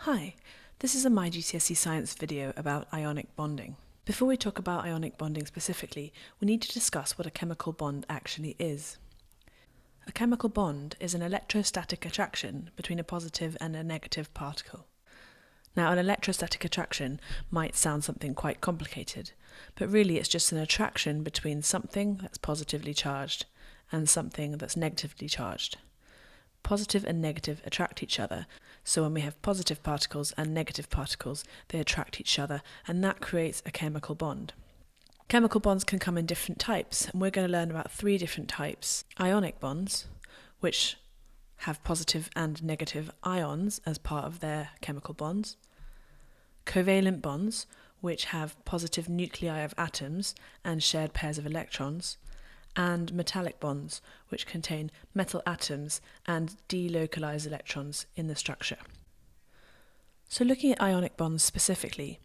Hi, this is a My GCSE Science video about ionic bonding. Before we talk about ionic bonding specifically, we need to discuss what a chemical bond actually is. A chemical bond is an electrostatic attraction between a positive and a negative particle. Now, an electrostatic attraction might sound something quite complicated, but really it's just an attraction between something that's positively charged and something that's negatively charged. Positive and negative attract each other, so when we have positive particles and negative particles, they attract each other, and that creates a chemical bond. Chemical bonds can come in different types, and we're going to learn about 3 different types. Ionic bonds, which have positive and negative ions as part of their chemical bonds. Covalent bonds, which have positive nuclei of atoms and shared pairs of electrons. And metallic bonds, which contain metal atoms and delocalized electrons in the structure. So looking at ionic bonds specifically,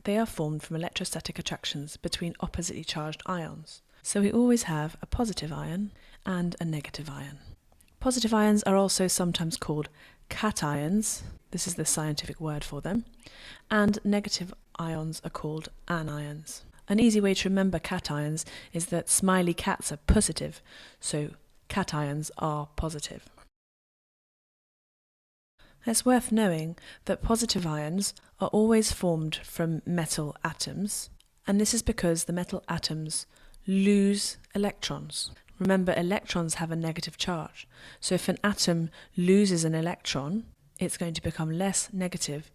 they are formed from electrostatic attractions between oppositely charged ions. So we always have a positive ion and a negative ion. Positive ions are also sometimes called cations, this is the scientific word for them, and negative ions are called anions. An easy way to remember cations is that smiley cats are positive, so cations are positive. It's worth knowing that positive ions are always formed from metal atoms, and this is because the metal atoms lose electrons. Remember, electrons have a negative charge, so if an atom loses an electron, it's going to become less negative,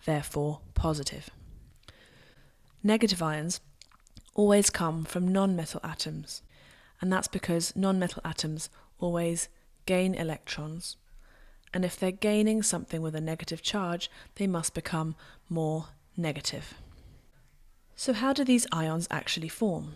therefore positive. Negative ions always come from non-metal atoms, and that's because non-metal atoms always gain electrons, and if they're gaining something with a negative charge, they must become more negative. So how do these ions actually form?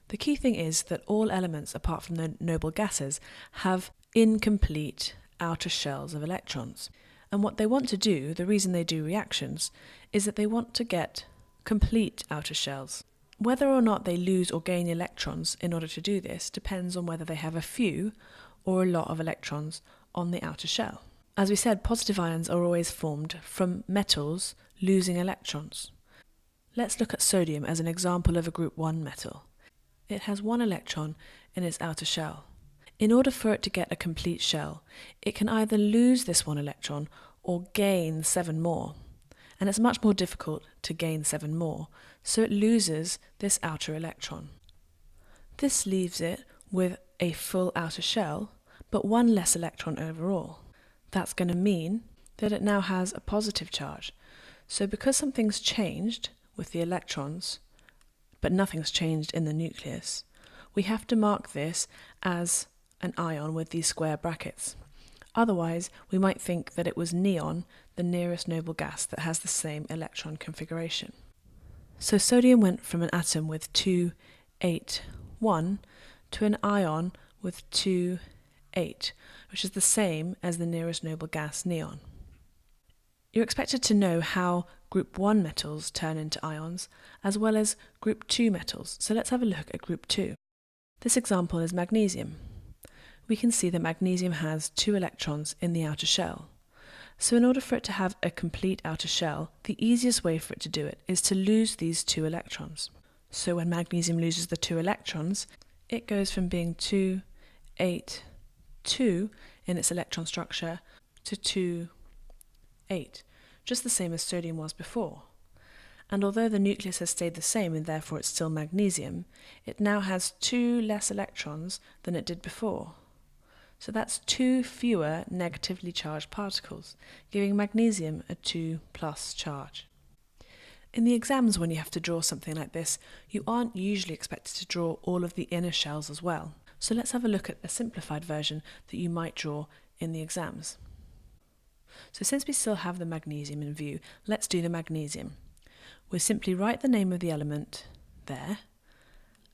The key thing is that all elements apart from the noble gases have incomplete outer shells of electrons, and what they want to do, the reason they do reactions, is that they want to get complete outer shells. Whether or not they lose or gain electrons in order to do this depends on whether they have a few or a lot of electrons on the outer shell. As we said, positive ions are always formed from metals losing electrons. Let's look at sodium as an example of a group 1 metal. It has 1 electron in its outer shell. In order for it to get a complete shell, it can either lose this 1 electron or gain 7 more. And it's much more difficult to gain 7 more, so it loses this outer electron. This leaves it with a full outer shell, but 1 less electron overall. That's going to mean that it now has a positive charge. So because something's changed with the electrons, but nothing's changed in the nucleus, we have to mark this as an ion with these square brackets. Otherwise, we might think that it was neon, the nearest noble gas that has the same electron configuration. So sodium went from an atom with 2, 8, 1 to an ion with 2, 8, which is the same as the nearest noble gas, neon. You're expected to know how group 1 metals turn into ions, as well as group 2 metals, so let's have a look at group 2. This example is magnesium. We can see that magnesium has 2 electrons in the outer shell. So in order for it to have a complete outer shell, the easiest way for it to do it is to lose these 2 electrons. So when magnesium loses the 2 electrons, it goes from being 2, 8, 2 in its electron structure to 2, 8, just the same as sodium was before. And although the nucleus has stayed the same and therefore it's still magnesium, it now has 2 less electrons than it did before. So that's 2 fewer negatively charged particles, giving magnesium a 2+ charge. In the exams, when you have to draw something like this, you aren't usually expected to draw all of the inner shells as well. So let's have a look at a simplified version that you might draw in the exams. So since we still have the magnesium in view, let's do the magnesium. We'll simply write the name of the element there,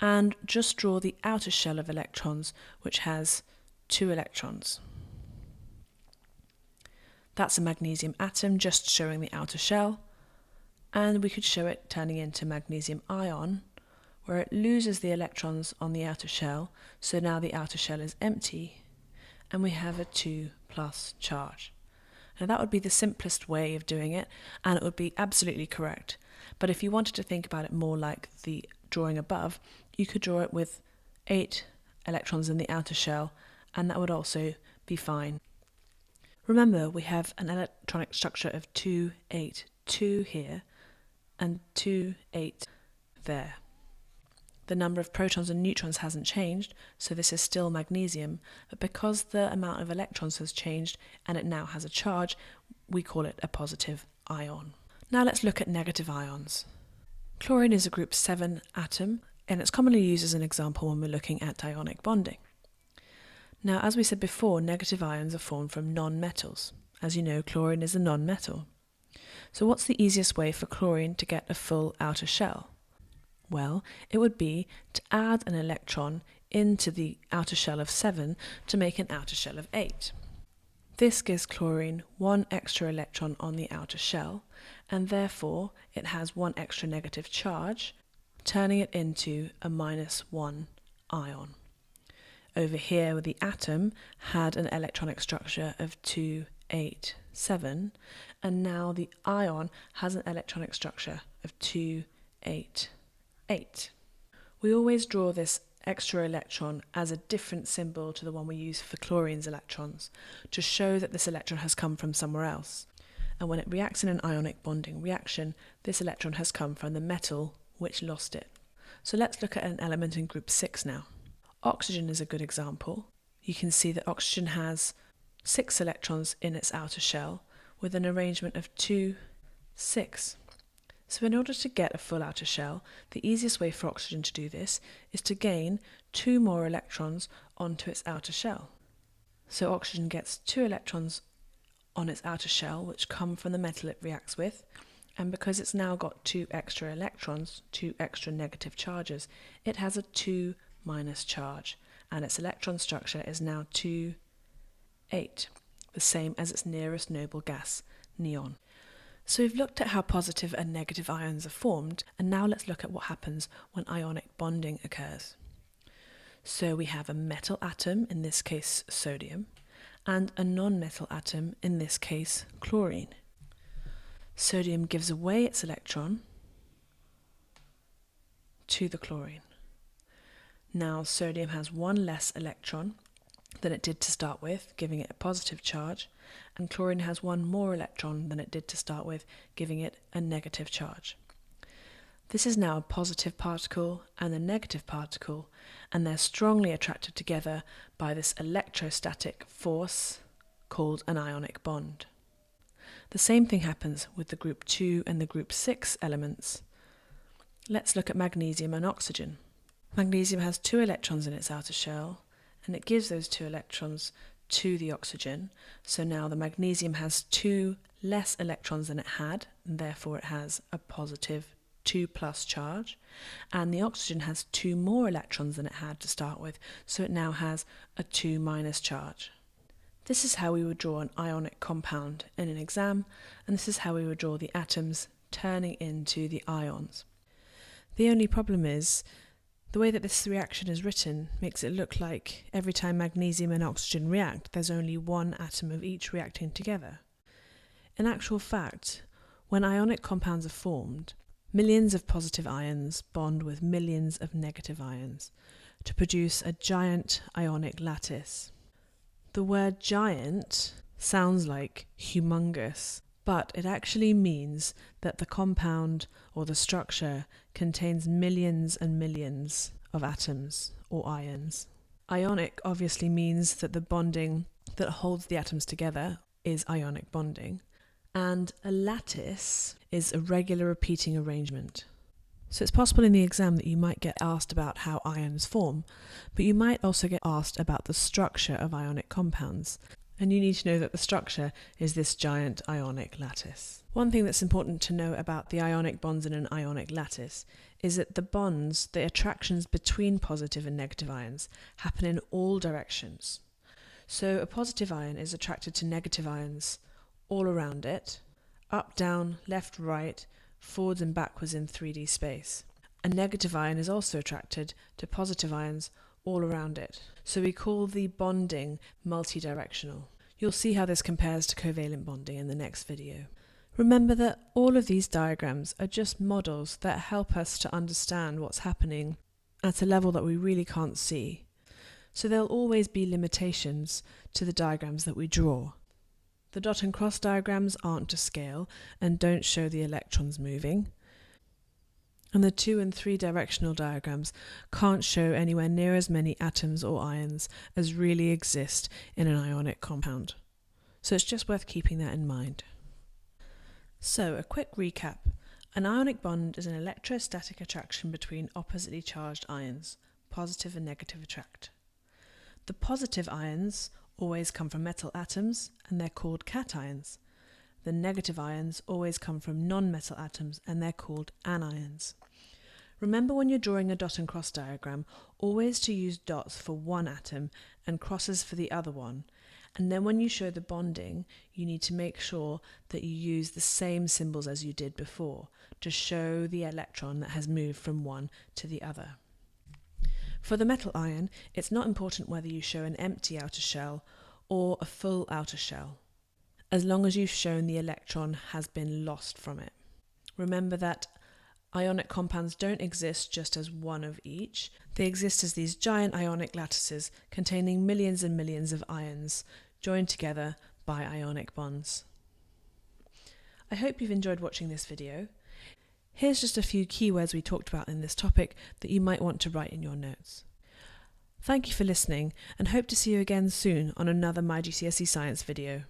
and just draw the outer shell of electrons, which has 2 electrons. That's a magnesium atom, just showing the outer shell, and we could show it turning into magnesium ion, where it loses the electrons on the outer shell, so now the outer shell is empty, and we have a 2+ charge. Now that would be the simplest way of doing it, and it would be absolutely correct. But if you wanted to think about it more like the drawing above, you could draw it with 8 electrons in the outer shell, and that would also be fine. Remember, we have an electronic structure of 2, 8, 2 here, and 2, 8 there. The number of protons and neutrons hasn't changed, so this is still magnesium, but because the amount of electrons has changed and it now has a charge, we call it a positive ion. Now let's look at negative ions. Chlorine is a group 7 atom, and it's commonly used as an example when we're looking at ionic bonding. Now, as we said before, negative ions are formed from non-metals. As you know, chlorine is a non-metal. So what's the easiest way for chlorine to get a full outer shell? Well, it would be to add an electron into the outer shell of 7 to make an outer shell of 8. This gives chlorine 1 extra electron on the outer shell, and therefore it has 1 extra negative charge, turning it into a -1 ion. Over here, where the atom had an electronic structure of 2, 8, 7, and now the ion has an electronic structure of 2, 8, 8. We always draw this extra electron as a different symbol to the one we use for chlorine's electrons to show that this electron has come from somewhere else. And when it reacts in an ionic bonding reaction, this electron has come from the metal which lost it. So let's look at an element in group 6 now. Oxygen is a good example. You can see that oxygen has 6 electrons in its outer shell with an arrangement of 2, 6. So in order to get a full outer shell, the easiest way for oxygen to do this is to gain 2 more electrons onto its outer shell. So oxygen gets 2 electrons on its outer shell, which come from the metal it reacts with, and because it's now got 2 extra electrons, 2 extra negative charges, it has a 2- charge, and its electron structure is now 2, 8, the same as its nearest noble gas, neon. So we've looked at how positive and negative ions are formed, and now let's look at what happens when ionic bonding occurs. So we have a metal atom, in this case sodium, and a non-metal atom, in this case chlorine. Sodium gives away its electron to the chlorine. Now sodium has 1 less electron than it did to start with, giving it a positive charge, and chlorine has 1 more electron than it did to start with, giving it a negative charge. This is now a positive particle and a negative particle, and they're strongly attracted together by this electrostatic force called an ionic bond. The same thing happens with the group 2 and the group 6 elements. Let's look at magnesium and oxygen. Magnesium has 2 electrons in its outer shell, and it gives those 2 electrons to the oxygen. So now the magnesium has 2 less electrons than it had, and therefore it has a positive 2+ charge. And the oxygen has 2 more electrons than it had to start with, so it now has a 2- charge. This is how we would draw an ionic compound in an exam, and this is how we would draw the atoms turning into the ions. The only problem is, the way that this reaction is written makes it look like every time magnesium and oxygen react, there's only 1 atom of each reacting together. In actual fact, when ionic compounds are formed, millions of positive ions bond with millions of negative ions to produce a giant ionic lattice. The word giant sounds like humongous, but it actually means that the compound or the structure contains millions and millions of atoms or ions. Ionic obviously means that the bonding that holds the atoms together is ionic bonding, and a lattice is a regular repeating arrangement. So it's possible in the exam that you might get asked about how ions form, but you might also get asked about the structure of ionic compounds. And you need to know that the structure is this giant ionic lattice. One thing that's important to know about the ionic bonds in an ionic lattice is that the bonds, the attractions between positive and negative ions, happen in all directions. So a positive ion is attracted to negative ions all around it, up, down, left, right, forwards and backwards in 3D space. A negative ion is also attracted to positive ions all around it. So we call the bonding multidirectional. You'll see how this compares to covalent bonding in the next video. Remember that all of these diagrams are just models that help us to understand what's happening at a level that we really can't see. So there'll always be limitations to the diagrams that we draw. The dot and cross diagrams aren't to scale and don't show the electrons moving. And the 2 and 3 directional diagrams can't show anywhere near as many atoms or ions as really exist in an ionic compound. So it's just worth keeping that in mind. So, a quick recap. An ionic bond is an electrostatic attraction between oppositely charged ions. Positive and negative attract. The positive ions always come from metal atoms and they're called cations. The negative ions always come from non-metal atoms and they're called anions. Remember when you're drawing a dot and cross diagram, always to use dots for one atom and crosses for the other one. And then when you show the bonding, you need to make sure that you use the same symbols as you did before to show the electron that has moved from one to the other. For the metal ion, it's not important whether you show an empty outer shell or a full outer shell, as long as you've shown the electron has been lost from it. Remember that ionic compounds don't exist just as one of each. They exist as these giant ionic lattices containing millions and millions of ions joined together by ionic bonds. I hope you've enjoyed watching this video. Here's just a few keywords we talked about in this topic that you might want to write in your notes. Thank you for listening and hope to see you again soon on another My GCSE Science video.